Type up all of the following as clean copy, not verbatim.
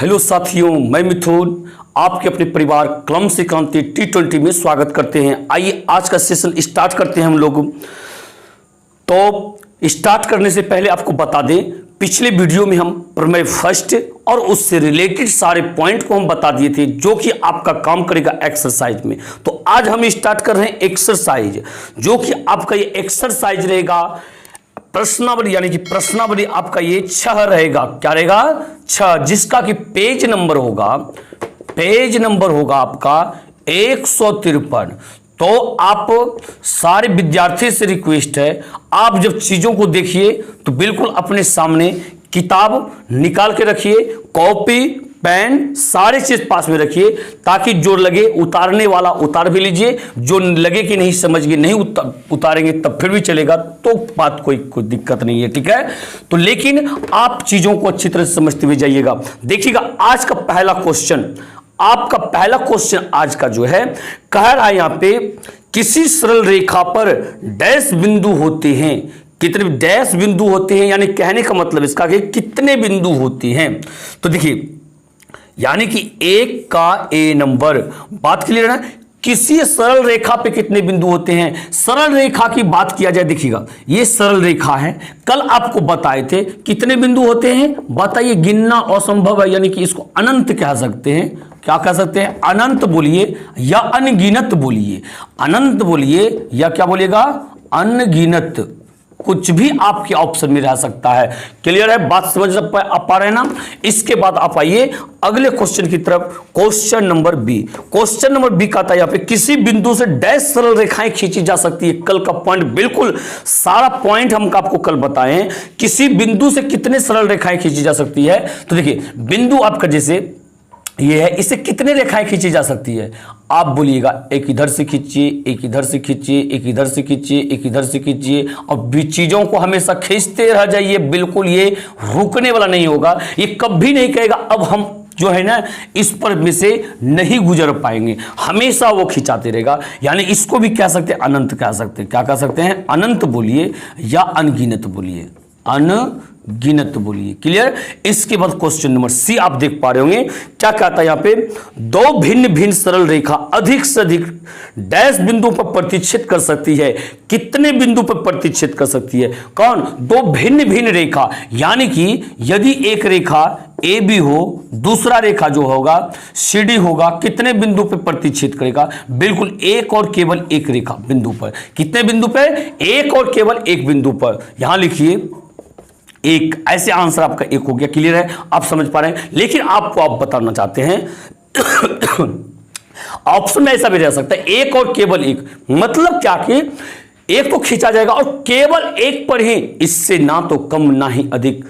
Hello साथियों, मैं मिथुन आपके अपने परिवार कलम से क्रांति T20 में स्वागत करते हैं। आइए आज का सेशन स्टार्ट करते हैं हम लोग। तो स्टार्ट करने से पहले आपको बता दें, पिछले वीडियो में हम प्रमेय फर्स्ट और उससे रिलेटेड सारे पॉइंट को हम बता दिए थे, जो कि आपका काम करेगा एक्सरसाइज में। तो आज हम स्टार्ट कर रहे हैं एक्सरसाइज, जो कि आपका ये एक्सरसाइज रहेगा प्रश्नावली, यानी कि प्रश्नावली आपका ये 6 रहेगा। क्या रहेगा? 6, जिसका कि पेज नंबर होगा आपका 153। तो आप सारे विद्यार्थी से रिक्वेस्ट है, आप जब चीजों को देखिए तो बिल्कुल अपने सामने किताब निकाल के रखिए, कॉपी पेन सारे चीज पास में रखिए, ताकि जो लगे उतारने वाला उतार भी लीजिए, जो लगे कि नहीं समझ गए नहीं उतारेंगे तब फिर भी चलेगा, तो बात कोई दिक्कत नहीं है, ठीक है। तो लेकिन आप चीजों को अच्छी तरह से समझते हुए जाइएगा। देखिएगा आज का पहला क्वेश्चन, आपका पहला क्वेश्चन आज का जो है, कह रहा है यहां पे किसी सरल रेखा पर डैश बिंदु होते हैं। कितने डैश बिंदु होते हैं, यानी कहने का मतलब इसका कि कितने बिंदु होते हैं। तो देखिए, यानी कि एक का ए नंबर, बात क्लियर है। किसी सरल रेखा पे कितने बिंदु होते हैं। सरल रेखा की बात किया जाए, देखिएगा ये सरल रेखा है, कल आपको बताए थे कितने बिंदु होते हैं, बताइए। गिनना असंभव है, यानी कि इसको अनंत कह सकते हैं। क्या कह सकते हैं? अनंत बोलिए या अनगिनत बोलिए। अनंत बोलिए या क्या बोलिएगा? अनगिनत, कुछ भी आपके ऑप्शन में रह सकता है। क्लियर है? बात समझ पा रहे हैं ना। इसके बाद आप आइए अगले क्वेश्चन की तरफ। Question number B, question number B का था यहाँ पे किसी बिंदु से डैश सरल रेखाएं खींची जा सकती है। कल का पॉइंट, बिल्कुल सारा पॉइंट हम आपको कल बताए हैं। किसी बिंदु से कितने सरल रेखाएं खींची जा सकती है। तो देखिए, बिंदु आपका जैसे ये है, इसे कितने रेखाएं खींची जा सकती है। आप बोलिएगा एक इधर से खींचिए, एक इधर से खींचिए, एक इधर से खींचिए, एक इधर से खींचिए, और चीजों को हमेशा खींचते रह जाइए। बिल्कुल ये रुकने वाला नहीं होगा, ये कभी नहीं कहेगा अब हम जो है ना इस पर में से नहीं गुजर पाएंगे, हमेशा वो खिंचाते रहेगा। यानी इसको भी कह सकते हैं अनंत कह सकते हैं। क्या कह सकते हैं? अनंत बोलिए या अनगिनत बोलिए, अनगिनत बोलिए। क्लियर? इसके बाद क्वेश्चन नंबर सी आप देख पा रहे होंगे, क्या कहता है यहां पे, दो भिन्न भिन्न सरल रेखा अधिक से अधिक डैश बिंदु पर प्रतिच्छेद कर सकती है। कितने बिंदु पर प्रतिच्छेद कर सकती है? कौन? दो भिन्न भिन्न रेखा, यानी कि यदि एक रेखा ए बी हो, दूसरा रेखा जो होगा सी डी होगा, कितने बिंदु पर प्रतिच्छेद करेगा? बिल्कुल एक और केवल एक रेखा बिंदु पर। कितने बिंदु पर? एक और केवल एक बिंदु पर। यहां लिखिए एक, ऐसे आंसर आपका एक हो गया। क्लियर है? आप समझ पा रहे हैं। लेकिन आपको आप बताना चाहते हैं ऑप्शन में ऐसा भी रह सकता है एक और केवल एक, मतलब क्या कि एक तो खींचा जाएगा और केवल एक पर ही, इससे ना तो कम ना ही अधिक।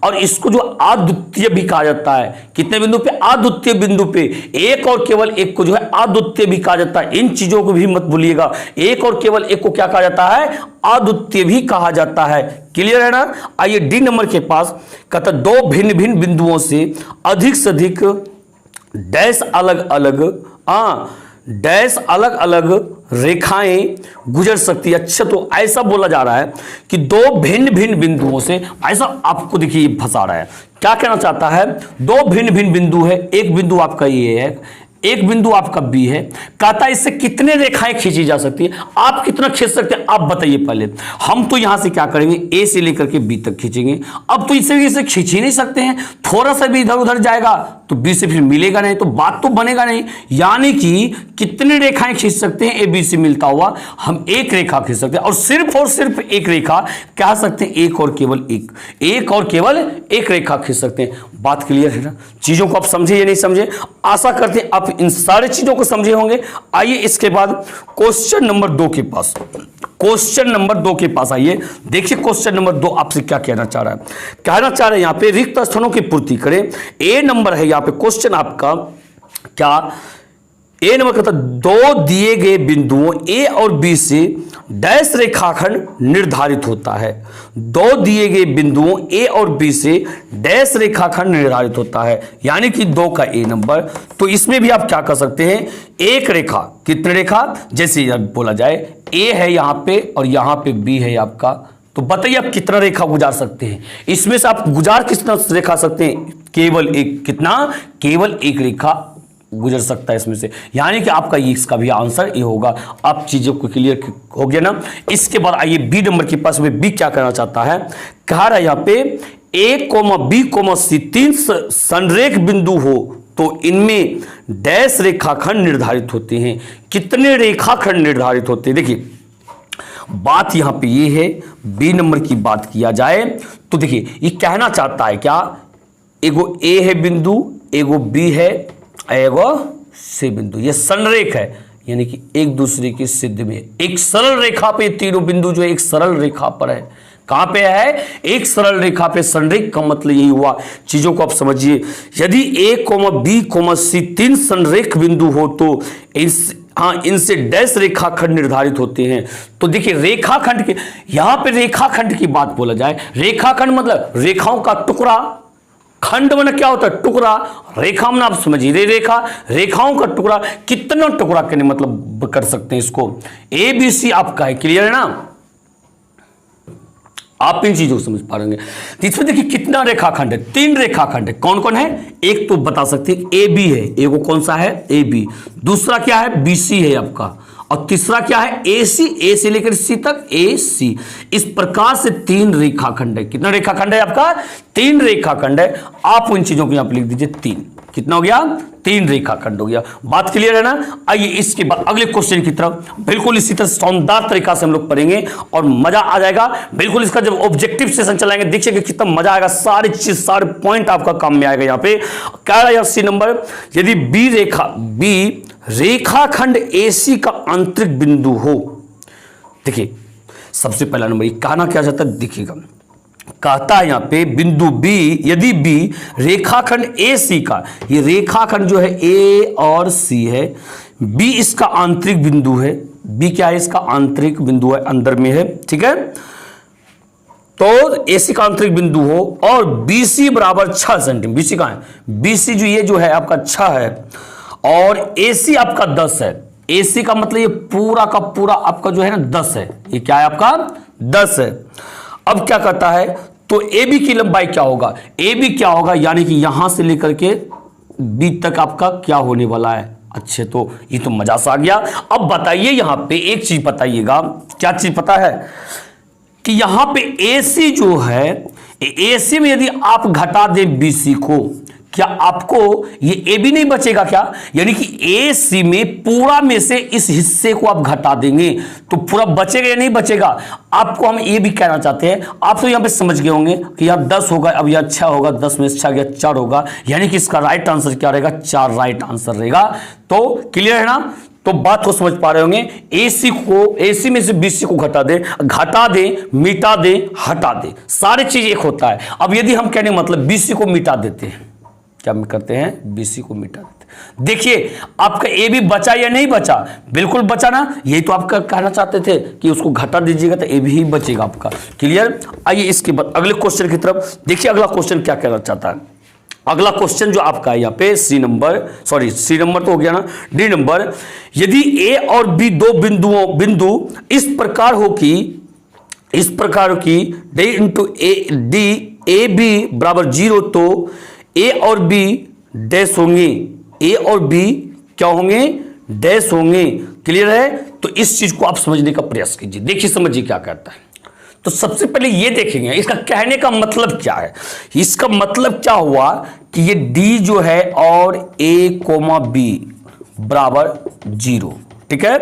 और इसको जो अद्वितीय भी कहा जाता है। कितने बिंदु पे? अद्वितीय बिंदु पे एक और केवल एक को जो है अद्वितीय भी कहा जाता है। इन चीजों को भी मत भूलिएगा। एक और केवल एक को क्या कहा जाता है? अद्वितीय भी कहा जाता है। क्लियर है ना। आइए डी नंबर के पास, कहता दो भिन्न भिन्न बिंदुओं से अधिक डैश अलग अलग रेखाएं गुजर सकती है। अच्छा, तो ऐसा बोला जा रहा है कि दो भिन्न भिन्न बिंदुओं से, ऐसा आपको देखिए फंसा रहा है। क्या कहना चाहता है? दो भिन्न भिन्न बिंदु है, एक बिंदु आपका ये है, एक बिंदु आपका बी है। कहता है इससे कितने रेखाएं खींची जा सकती है। आप कितना खींच सकते हैं आप बताइए पहले। हम तो यहां से क्या करेंगे, ए से लेकर के बी तक खींचेंगे। अब तो इसे खींच ही नहीं सकते हैं, थोड़ा सा भी इधर उधर जाएगा तो बी से फिर मिलेगा नहीं, तो बात तो बनेगा नहीं। यानी कि कितने रेखाएं खींच सकते हैं? ए बी से मिलता हुआ हम एक रेखा खींच सकते हैं, और सिर्फ एक रेखा कह सकते हैं, एक और केवल एक रेखा खींच सकते हैं। बात क्लियर है ना। चीजों को आप समझे या नहीं समझे? आशा करते हैं आप इन सारी चीजों को समझे होंगे। आइए इसके बाद क्वेश्चन नंबर 2 के पास, क्वेश्चन नंबर 2 के पास आइए। देखिए क्वेश्चन नंबर 2 आपसे क्या कहना चाह रहा है। कहना चाह रहे हैं यहां पे रिक्त स्थानों की पूर्ति करें। ए नंबर है यहां पे क्वेश्चन आपका, क्या ए नंबर कहता दो दिए गए बिंदुओं ए और बी से डैश रेखाखंड निर्धारित होता है। दो दिए गए बिंदुओं ए और बी से डैश रेखाखंड निर्धारित होता है, यानी कि 2 का ए नंबर। तो इसमें भी आप क्या कर सकते हैं, एक रेखा, कितने रेखा, जैसे बोला जाए ए है यहां पे और यहां पे बी है आपका तो बताइए आप कितना रेखा गुजार सकते हैं? इसमें से आप गुजार कितना रेखा सकते हैं? केवल एक। कितना? केवल एक रेखा गुजर सकता है इसमें से, यानी कि आपका ये इसका भी आंसर ये होगा। आप चीजों को क्लियर हो गया ना। इसके बाद आइए बी नंबर के पास में। बी क्या करना चाहता है? कह रहा है यहाँ पे ए कोमा बी कोमा सी 3 संरेख बिंदु हो तो इनमें डैश रेखाखंड निर्धारित होते हैं। कितने रेखाखंड निर्धारित होते हैं? देखिए बात यहां पे ये है, बी नंबर की बात किया जाए तो देखिए ये कहना चाहता है क्या, एगो ए है बिंदु, एगो बी है, एगो सी बिंदु, ये संरेख है, यानी कि एक दूसरे के सिद्ध में एक सरल रेखा पे तीनों बिंदु जो है एक सरल रेखा पर है। कहां पे है? एक सरल रेखा पे। संरेख का मतलब यही हुआ, चीजों को आप समझिए। यदि ए कोमा बी कोमा सी 3 संरेख बिंदु हो तो इनसे डैश रेखाखंड निर्धारित होते हैं। तो देखिए रेखाखंड के, यहां पे रेखाखंड की बात बोला जाए, रेखाखंड मतलब रेखाओं का टुकड़ा। खंड में क्या होता है? टुकड़ा। रेखा में आप समझिए रेखा, रेखाओं का टुकड़ा। कितना टुकड़ा करने मतलब कर सकते हैं इसको? ए बी सी आपका है, क्लियर है ना? आप इन चीजों को समझ पा रहे हैं। इसमें देखिए कितना रेखाखंड है? 3 रेखाखंड है। कौन कौन है? एक तो बता सकते हैं ए बी है, एगो कौन सा है? A B. दूसरा क्या है? बी सी है आपका। और तीसरा क्या है? ए सी। ए से लेकर सी तक ए सी। इस प्रकार से 3 रेखाखंड है। कितना रेखाखंड है आपका? 3 रेखाखंड है। आप उन चीजों को यहां पर लिख दीजिए 3। कितना हो गया? 3 रेखाखंड हो गया। बात क्लियर है ना? आइए इसके बाद अगले क्वेश्चन की तरफ। बिल्कुल इसी तरह शानदार तरीका से हम लोग पढ़ेंगे और मजा आ जाएगा। बिल्कुल इसका जब ऑब्जेक्टिव सेशन चलाएंगे देखिएगा कितना मजा आएगा। सारी चीज सारे पॉइंट आपका काम में आएगा। यहाँ पे कह रहा है सी नंबर, यदि बी रेखाखंड एसी का आंतरिक बिंदु हो। देखिए सबसे पहला नंबर ये कहना क्या चाहता है? देखिएगा कहता है यहां पे बिंदु बी, यदि बी रेखाखंड ए सी का, ये रेखाखंड जो है ए और सी है, बी इसका आंतरिक बिंदु है। बी क्या है? इसका आंतरिक बिंदु है, अंदर में है, ठीक है। तो ए सी का आंतरिक बिंदु हो और बी सी बराबर 6 सेंटीमीटर। बी सी कहां है? बी सी जो ये जो है आपका 6 है और ए सी आपका 10 है। ए सी का मतलब ये पूरा का पूरा आपका जो है ना 10 है। ये क्या है आपका? 10 है। अब क्या करता है? तो ए बी की लंबाई क्या होगा? ए बी क्या होगा? यानी कि यहां से लेकर के बी तक आपका क्या होने वाला है? अच्छे, तो ये तो मजा सा आ गया। अब बताइए यहां पे एक चीज बताइएगा, क्या चीज पता है कि यहां पे ए सी जो है, ए सी में यदि आप घटा दें बी सी को, क्या आपको ये ए बी नहीं बचेगा क्या? यानी कि ए सी में पूरा में से इस हिस्से को आप घटा देंगे तो पूरा बचेगा या नहीं बचेगा? आपको हम ये भी कहना चाहते हैं। आप तो यहां पे समझ गए होंगे कि यार 10 होगा, अब यह 6 होगा, 10 में से 6 गया 4 होगा, यानी कि इसका राइट आंसर क्या रहेगा? 4 राइट आंसर रहेगा। तो क्लियर है ना? तो बात को समझ पा रहे होंगे। एसी में से बीसी को घटा दे, मिटा दे, हटा दे, सारी चीज एक होता है। अब यदि हम कहने मतलब बीसी को मिटा देते हैं, क्या करते हैं? बीसी को मिटा देते हैं। देखिए आपका ए भी बचा या नहीं बचा? बिल्कुल बचा ना। यही तो आपका कहना चाहते थे कि उसको घटा दीजिएगा तो ए भी ही बचेगा आपका। क्लियर? आइए इसके बाद अगले क्वेश्चन की तरफ देखिए। अगला क्वेश्चन क्या कहना चाहता है? अगला क्वेश्चन जो आपका है यहाँ पे सी नंबर तो हो गया ना, डी नंबर, यदि ए और बी दो बिंदु इस प्रकार की डी इंटू ए बी बराबर 0 तो ए और बी डैश होंगे। ए और बी क्या होंगे? डैश होंगे। क्लियर है? तो इस चीज को आप समझने का प्रयास कीजिए। देखिए समझिए क्या कहता है। तो सबसे पहले ये देखेंगे इसका कहने का मतलब क्या है। इसका मतलब क्या हुआ कि ये डी जो है और ए कोमा बी बराबर 0, ठीक है।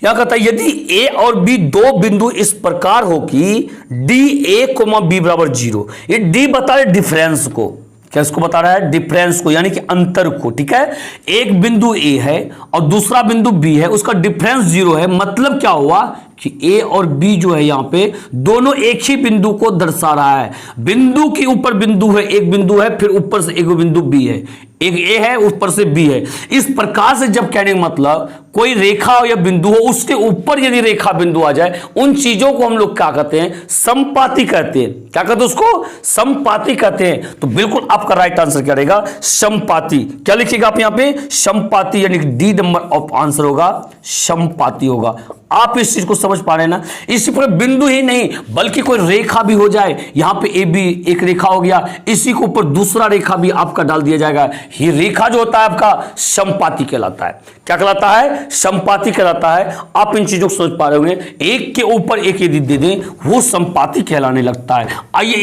यहां कहता है यदि ए और बी दो बिंदु इस प्रकार हो कि डी ए कोमा बी बराबर 0। ये डी बता रहे डिफरेंस को, क्या इसको बता रहा है? डिफरेंस को, यानी कि अंतर को, ठीक है। एक बिंदु ए है और दूसरा बिंदु बी है, उसका डिफरेंस 0 है। मतलब क्या हुआ कि ए और बी जो है यहां पे दोनों एक ही बिंदु को दर्शा रहा है। बिंदु के ऊपर बिंदु है, एक बिंदु है, फिर ऊपर से एक बिंदु बी है, एक ए है ऊपर से बी है। इस प्रकार से जब कहने का मतलब कोई रेखा या बिंदु हो उसके ऊपर यदि रेखा बिंदु आ जाए, उन चीजों को हम लोग क्या कहते हैं? समपाती कहते हैं। क्या कहते हैं उसको? समपाती कहते हैं। तो बिल्कुल आपका राइट आंसर क्या रहेगा? समपाती। क्या लिखिएगा आप यहां पे? समपाती, यानी डी नंबर ऑफ आंसर होगा समपाती होगा। आप इस चीज को समझ पा रहे हैं ना। इसी पर बिंदु ही नहीं बल्कि कोई रेखा भी हो जाए, यहां पे ए बी एक रेखा हो गया, इसी के ऊपर दूसरा रेखा भी आपका डाल दिया जाएगा। ये रेखा जो होता है आपका समपाती कहलाता है। क्या कहलाता है? समपाती कहलाता है। आप इन चीजों को समझ पा रहे होंगे, एक के ऊपर एक यदि दे दें वो समपाती कहलाने लगता है। आइए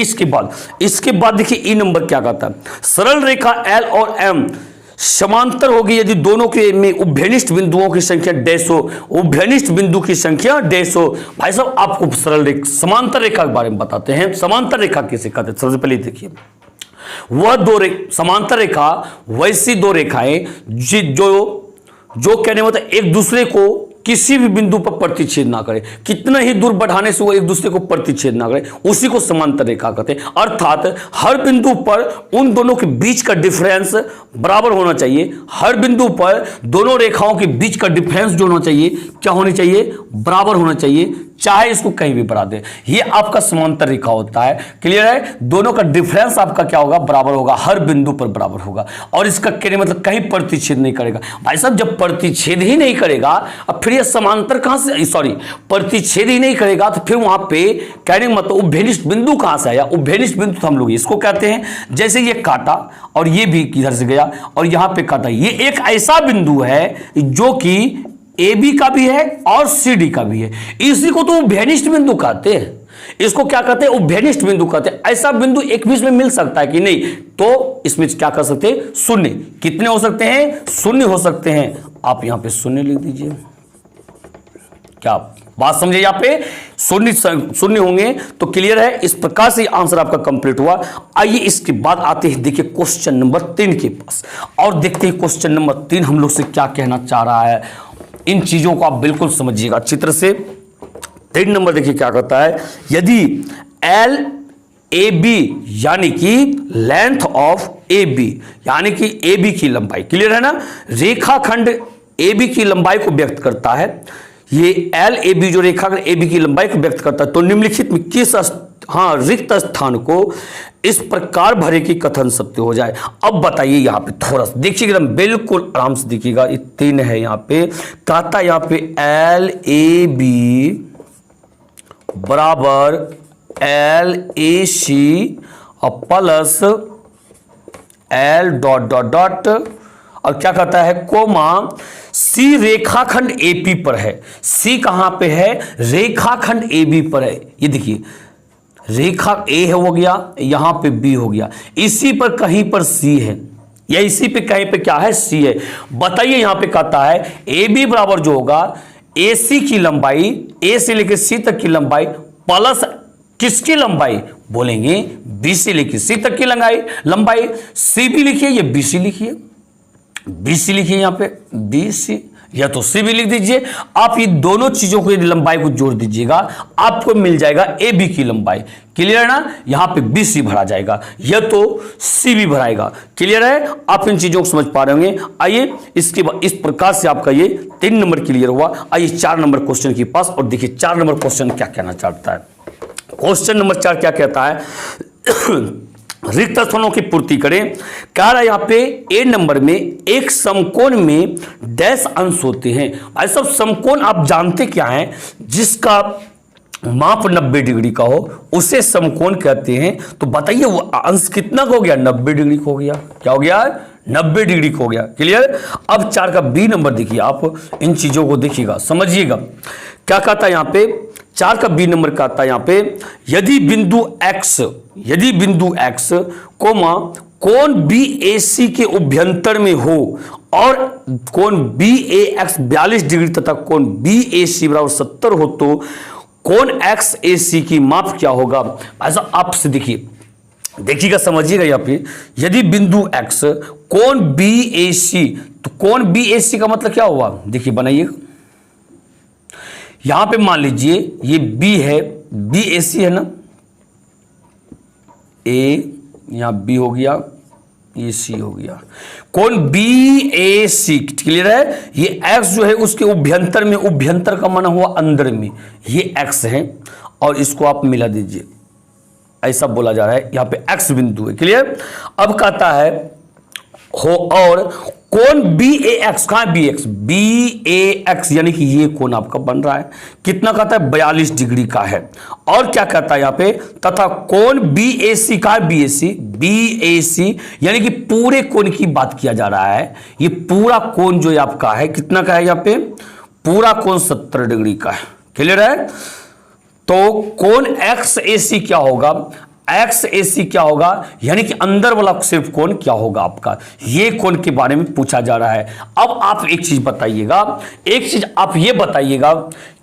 इसके बाद देखिए ई नंबर क्या कहता है। सरल रेखा एल और एम समांतर होगी यदि दोनों के में उभयनिष्ठ बिंदुओं की संख्या डैश हो, उभयनिष्ठ बिंदु की संख्या डैश हो। भाई साहब आपको सरल रेखा समांतर रेखा के बारे में बताते हैं। समांतर रेखा किसे कहते हैं? सबसे पहले देखिए, वह समांतर रेखा वैसी दो रेखाएं जो कहने मतलब एक दूसरे को किसी भी बिंदु पर प्रतिच्छेद ना करे, कितना ही दूर बढ़ाने से वो एक दूसरे को प्रतिच्छेद ना करे, उसी को समांतर रेखा कहते हैं। अर्थात हर बिंदु पर उन दोनों के बीच का डिफरेंस बराबर होना चाहिए। हर बिंदु पर दोनों रेखाओं के बीच का डिफरेंस जो होना चाहिए क्या होनी चाहिए? बराबर होना चाहिए, चाहे इसको कहीं भी बढ़ा दे। ये आपका समांतर रेखा होता है। क्लियर है? दोनों का डिफरेंस आपका क्या होगा? बराबर होगा, हर बिंदु पर बराबर होगा। और इसका कहने मतलब कहीं प्रतिच्छेद नहीं करेगा। भाई साहब जब प्रतिच्छेद ही नहीं करेगा अब फिर ये समांतर कहां से, सॉरी प्रतिच्छेद ही नहीं करेगा तो फिर वहां पे कहने मतलब उभयनिष्ठ बिंदु कहां से आया? उभयनिष्ठ बिंदु तो हम लोग इसको कहते हैं, जैसे ये काटा और ये भी किधर से गया और यहां पे काटा। ये एक ऐसा बिंदु है जो कि ए बी का भी है और सी डी का भी है। इसी को तो उभयनिष्ठ बिंदु कहते हैं। इसको क्या कहते हैं? उभयनिष्ठ बिंदु कहते हैं। ऐसा बिंदु एक बीच में मिल सकता है कि नहीं? तो इसमें क्या कर सकते हैं? शून्य। कितने हो सकते हैं? शून्य हो सकते हैं। आप यहां पे शून्य लिख दीजिए। क्या बात समझे? यहां पे शून्य होंगे तो क्लियर है। इस प्रकार से आंसर आपका कंप्लीट हुआ। आइए इसके बाद आते हैं देखिए क्वेश्चन नंबर 3 के पास और देखते हैं क्वेश्चन नंबर 3 हम लोग से क्या कहना चाह रहा है। इन चीजों को आप बिल्कुल समझिएगा अच्छी तरह से। 3 नंबर देखिए क्या कहता है, यदि एल ए बी यानी कि लेंथ ऑफ ए बी यानी कि ए बी की लंबाई, क्लियर है ना, रेखाखंड ए बी की लंबाई को व्यक्त करता है। ये एल ए बी जो रेखाखंड ए बी की लंबाई को व्यक्त करता है तो निम्नलिखित में किस रिक्त स्थान को इस प्रकार भरे की कथन सत्य हो जाए। अब बताइए यहां पे थोड़ा सा देखिएगा, बिल्कुल आराम से देखिएगा। ये 3 है यहां पे, कहता यहां पे एल ए बी बराबर एल ए सी और plus L dot dot dot और क्या कहता है कोमा सी रेखाखंड एपी पर है। सी कहां पे है? रेखाखंड ए बी पर है। ये देखिए रेखा ए हो गया, यहां पे बी हो गया, इसी पर कहीं पर सी है या इसी पे कहीं पे क्या है? सी है। बताइए यहां पे कहता है ए बी बराबर जो होगा ए सी की लंबाई, ए से लेकर सी तक की लंबाई प्लस किसकी लंबाई? बोलेंगे बी से लेकर सी तक की लंबाई। सी भी लिखिए, ये बी सी लिखिए, बी सी लिखिए यहां पे बी सी या तो सी भी लिख दीजिए। आप ये दोनों चीजों को लंबाई को जोड़ दीजिएगा, आपको मिल जाएगा ए बी की लंबाई। क्लियर है ना? यहां पे बी सी भरा जाएगा या तो सी भी भराएगा। क्लियर है? आप इन चीजों को समझ पा रहे होंगे। आइए इसके बाद इस प्रकार से आपका ये 3 नंबर क्लियर हुआ। आइए 4 नंबर क्वेश्चन के पास और देखिए 4 नंबर क्वेश्चन क्या कहना चाहता है। क्वेश्चन नंबर 4 क्या कहता है? रिक्त स्थानों की पूर्ति करें। कह रहा है यहां पे ए नंबर में एक समकोण में डैश अंश होते हैं। भाई साहब समकोण आप जानते क्या है? जिसका माप 90 डिग्री का हो उसे समकोण कहते हैं। तो बताइए वो अंश कितना का हो गया? 90 डिग्री का हो गया। क्या हो गया? 90 डिग्री का हो गया। क्लियर? अब 4 का बी नंबर देखिए, आप इन चीजों को देखिएगा, समझिएगा क्या कहता है यहां पे। 4 का बी नंबर कहता है यहां पे, यदि बिंदु x कोमा कोण बी ए सी के उभयंतर में हो और कोण बी ए एक्स 42 डिग्री तथा कोण बी ए सी बराबर 70 हो तो कोण एक्स ए सी की माप क्या होगा? ऐसा आपसे देखिएगा समझिएगा यहां पे, यदि बिंदु x कोण बी ए सी, तो कोण बी ए सी का मतलब क्या हुआ? देखिए बनाइएगा, यहां पे मान लीजिए ये बी है, बी ए सी है ना, ए यहां बी हो गया, ये सी हो गया, कोण बी ए सी। क्लियर है? ये एक्स जो है उसके उभयंतर में, उभयंतर का माना हुआ अंदर में, ये एक्स है और इसको आप मिला दीजिए, ऐसा बोला जा रहा है। यहां पे एक्स बिंदु है। क्लियर? अब कहता है हो और कोण बी ए एक्स, कहां है बी एक्स, बी ए एक्स यानी कि ये कोण आपका बन रहा है, कितना कहता है 42 डिग्री का है। और क्या कहता है यहां पे, तथा कोण बी ए सी, कहां है बी ए सी, बी ए सी यानी कि पूरे कोण की बात किया जा रहा है। ये पूरा कोण जो आपका है कितना का है, यहां पे पूरा कोण 70 डिग्री का है। क्लियर है। तो कोण एक्स ए सी क्या होगा, एक्स ए सी क्या होगा, यानी कि अंदर वाला सिर्फ कोण क्या होगा आपका, ये कोण के बारे में पूछा जा रहा है। अब आप एक चीज बताइएगा, एक चीज आप ये बताइएगा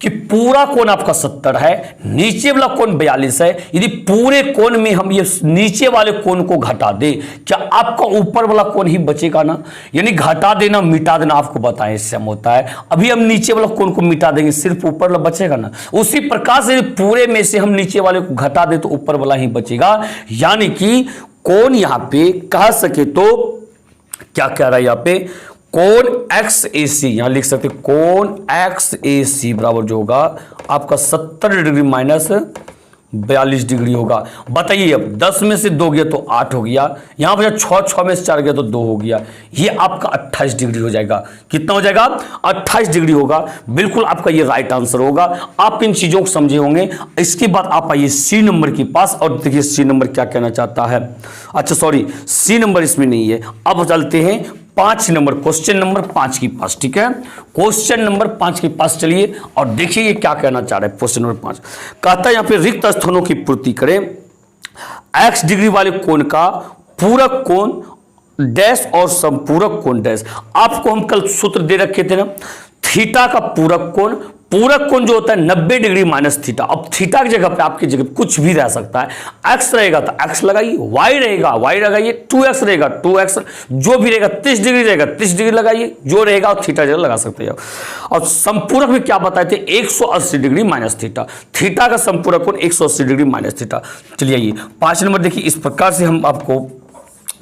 कि पूरा कोण आपका 70 है, नीचे वाला कोण 42 है। यदि पूरे कोण में हम ये नीचे वाले कोण को घटा दे, क्या आपका ऊपर वाला कोण ही बचेगा ना, यानी घटा देना मिटा देना आपको बताएं इससे हम होता है। अभी हम नीचे वाला कोण को मिटा देंगे, सिर्फ ऊपर वाला बचेगा ना। उसी प्रकार से पूरे में से हम नीचे वाले को घटा दे तो ऊपर वाला ही बचेगा। यानी कि कोण यहां पे कह सके तो क्या कह रहा है यहां पे, कोण एक्स ए सी, यहां लिख सकते कोण एक्स ए सी बराबर जो होगा आपका 70 डिग्री माइनस 42 डिग्री होगा। बताइए अब 10 में से 2 गया तो 8 हो गया, यहां पर 6 में से 4 गया तो 2 हो गया, ये आपका 28 डिग्री हो जाएगा। कितना हो जाएगा, 28 डिग्री होगा। बिल्कुल आपका ये राइट आंसर होगा। आप इन चीजों को समझे होंगे। इसके बाद आप आइए सी नंबर के पास और देखिए सी नंबर क्या कहना चाहता है। अच्छा सॉरी, सी नंबर इसमें नहीं है। अब चलते हैं 5 नंबर, क्वेश्चन नंबर 5 के पास। ठीक है, क्वेश्चन नंबर 5 के पास चलिए और देखिए ये क्या कहना चाह रहा है। क्वेश्चन नंबर 5 कहता है यहां पे रिक्त स्थानों की पूर्ति करें। x डिग्री वाले कोण का पूरक कोण डैश और संपूरक कोण डैश। आपको हम कल सूत्र दे रखे थे ना, थीटा का पूरक कोण, पूरक कोण जो होता है 90 डिग्री माइनस थीटा। अब थीटा की जगह पे आपकी जगह कुछ भी रह सकता है। एक्स रहेगा तो एक्स लगाइए, वाई रहेगा वाई लगाइए, 2x रहेगा 2x, जो भी रहेगा 30 डिग्री रहेगा 30 डिग्री लगाइए, जो रहेगा और थीटा जगह लगा सकते हैं। और संपूरक में क्या बताए थे, 180 डिग्री माइनस थीटा। थीटा का संपूरक कोण 180 डिग्री माइनस थीटा। चलिए आइए 5 नंबर देखिए, इस प्रकार से हम आपको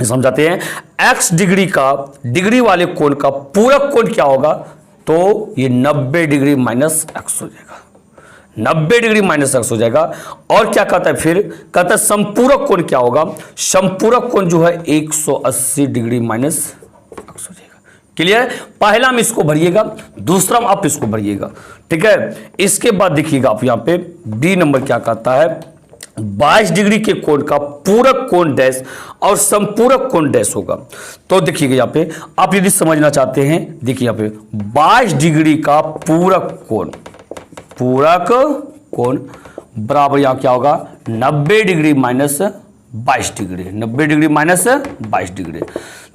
समझाते हैं। x डिग्री का डिग्री वाले कोण का पूरक कोण क्या होगा, तो ये 90 डिग्री माइनस एक्स हो जाएगा, 90 डिग्री माइनस एक्स हो जाएगा। और क्या कहता है फिर, कहता है संपूरक कोण क्या होगा, संपूरक कोण जो है 180 डिग्री माइनस एक्स हो जाएगा। क्लियर। पहला में इसको भरिएगा, दूसरा में आप इसको भरिएगा। ठीक है, इसके बाद देखिएगा आप यहां पे डी नंबर क्या कहता है, 22 डिग्री के कोण का पूरक कोण डैश और संपूरक कोण डैश होगा। तो देखिएगा यहाँ पे आप यदि समझना चाहते हैं, देखिए यहाँ पे 22 डिग्री का पूरक कोण बराबर यहाँ क्या होगा 90 degree minus 22 degree, 90 degree minus 22 degree.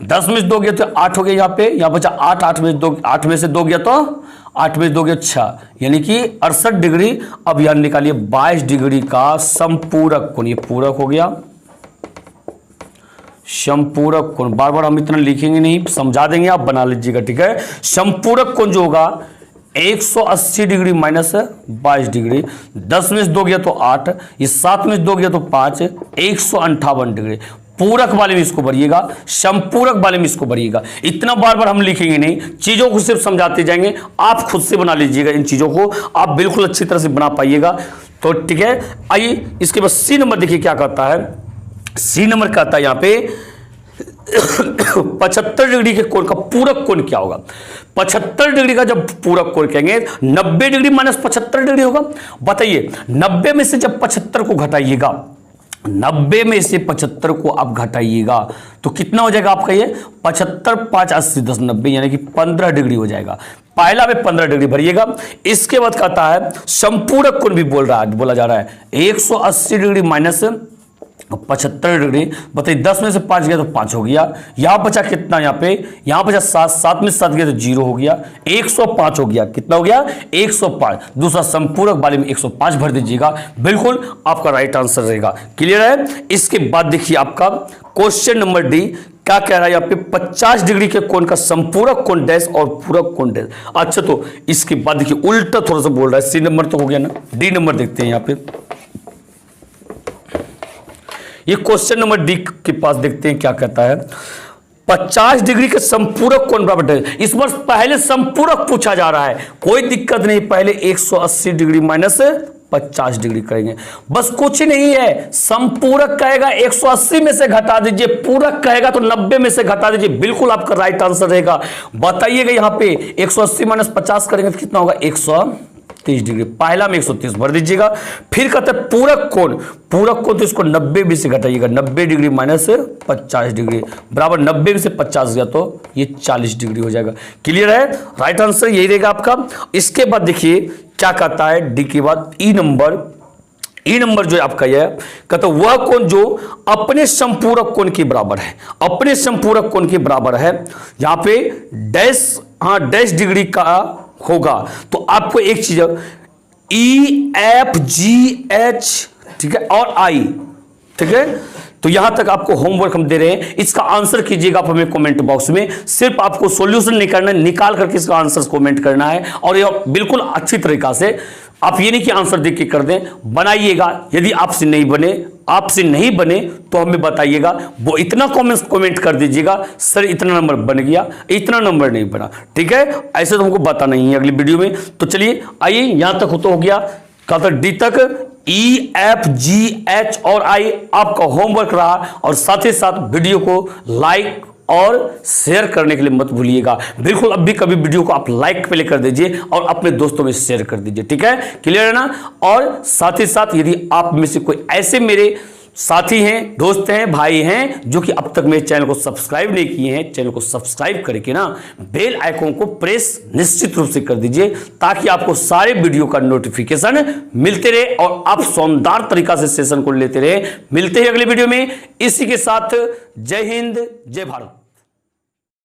10 में से 2 गया तो 8 हो गया, यहाँ पे यहाँ बचा 8, 8 में से 2 गया तो 8 में 2 गया 6, यानी कि 68 डिग्री। अब यहां निकालिए 22 डिग्री का संपूरक कोण, ये पूरक हो गया संपूरक कोण। बार बार हम इतना लिखेंगे नहीं, समझा देंगे, आप बना लीजिएगा। ठीक है, संपूरक कोण जो होगा 180 डिग्री माइनस 22 डिग्री। 10 में से 2 गया तो 8, ये 7 में से 2 गया तो 5, 158 डिग्री। पूरक वाले में इसको भरिएगा, संपूरक वाले में इसको भरिएगा। इतना बार बार हम लिखेंगे नहीं, चीजों को सिर्फ समझाते जाएंगे। आप खुद से बना लीजिएगा, इन चीजों को आप बिल्कुल अच्छी तरह से बना पाइएगा। तो ठीक है, आइए इसके बाद सी नंबर देखिए क्या कहता है। सी नंबर कहता है यहां पे 75 डिग्री के कोण का पूरक कोण क्या होगा। 75 डिग्री का जब पूरक कोण कहेंगे 90 डिग्री माइनस 75 डिग्री होगा। बताइए 90 में से जब 75 को घटाइएगा, 90 में से 75 को आप घटाइएगा तो कितना हो जाएगा आपका, ये 75 5 80 10 90 यानी कि 15 डिग्री हो जाएगा। पहला में 15 डिग्री भरिएगा। इसके बाद कहता है संपूरक कोण भी बोला जा रहा है 180 डिग्री माइनस 75 डिग्री। बताइए 10 में से 5 गया तो 5 हो गया, यहां बचा कितना, यहां बचा 7, 7 में से 7 गया तो 0 हो गया, 105 हो गया। कितना हो गया 105। दूसरा संपूरक वाले में 105 भर दीजिएगा, बिल्कुल आपका राइट आंसर रहेगा। क्लियर है। इसके बाद देखिए आपका क्वेश्चन नंबर डी क्या कह रहा है यहाँ पे, 50 डिग्री के कोण का संपूरक कोण डैश और पूरक कोण डैश। अच्छा तो इसके बाद देखिए उल्टा थोड़ा सा बोल रहा है। सी नंबर तो हो गया ना, डी नंबर देखते हैं यहाँ पे। ये क्वेश्चन नंबर डी के पास देखते हैं क्या कहता है। 50 डिग्री के संपूरक कोण बराबर है। इस बार पहले संपूरक पूछा जा रहा है, कोई दिक्कत नहीं, पहले 180 डिग्री माइनस 50 डिग्री करेंगे। बस कुछ नहीं है, संपूरक कहेगा 180 में से घटा दीजिए, पूरक कहेगा तो 90 में से घटा दीजिए, बिल्कुल आपका राइट आंसर रहेगा। बताइएगा यहां पे 180 माइनस 50 करेंगे तो कितना होगा 130 डिग्री। पहला में 130 भर दीजिएगा। फिर कहते हैं पूरक कोण, पूरक कोण तो इसको 90 में से घटाइएगा, 90 डिग्री माइनस 50 डिग्री बराबर 90 में से 50 गया तो ये 40 डिग्री हो जाएगा। क्लियर है, राइट आंसर यही रहेगा आपका। इसके बाद देखिए क्या कहता है डी के बाद ई नंबर जो आपका यह कहता है वह कोण जो अपने संपूरक कोण के बराबर है, अपने संपूरक कोण के बराबर है। यहां पे डैश डिग्री का होगा तो आपको एक चीज ई एफ जी एच, ठीक है, और आई, ठीक है। तो यहां तक आपको होमवर्क हम दे रहे हैं, इसका आंसर कीजिएगा आप हमें कमेंट बॉक्स में। सिर्फ आपको सॉल्यूशन नहीं करना है, निकाल करके इसका आंसर कमेंट करना है, और यह बिल्कुल अच्छी तरीका से। आप ये नहीं कि आंसर देख के कर दें, बनाइएगा। यदि आपसे नहीं बने तो हमें बताइएगा, वो इतना कमेंट कर दीजिएगा सर इतना नंबर बन गया, इतना नंबर नहीं बना, ठीक है। ऐसे तो हमको बताना ही है अगली वीडियो में। तो चलिए आइए, यहां तक तो हो गया, कहता डी तक ई एफ जी एच और आई आपका होमवर्क रहा। और साथ ही साथ वीडियो को लाइक और शेयर करने के लिए मत भूलिएगा। बिल्कुल अब भी कभी वीडियो को आप लाइक पहले कर दीजिए और अपने दोस्तों में शेयर कर दीजिए, ठीक है, क्लियर है ना। और साथ ही साथ यदि आप में से कोई ऐसे मेरे साथी हैं, दोस्त हैं, भाई हैं जो कि अब तक मेरे चैनल को सब्सक्राइब नहीं किए हैं, चैनल को सब्सक्राइब करके ना बेल आइकन को प्रेस निश्चित रूप से कर दीजिए, ताकि आपको सारे वीडियो का नोटिफिकेशन मिलते रहे और आप शानदार तरीका से सेशन को लेते रहे। मिलते हैं अगले वीडियो में। इसी के साथ जय हिंद, जय भारत।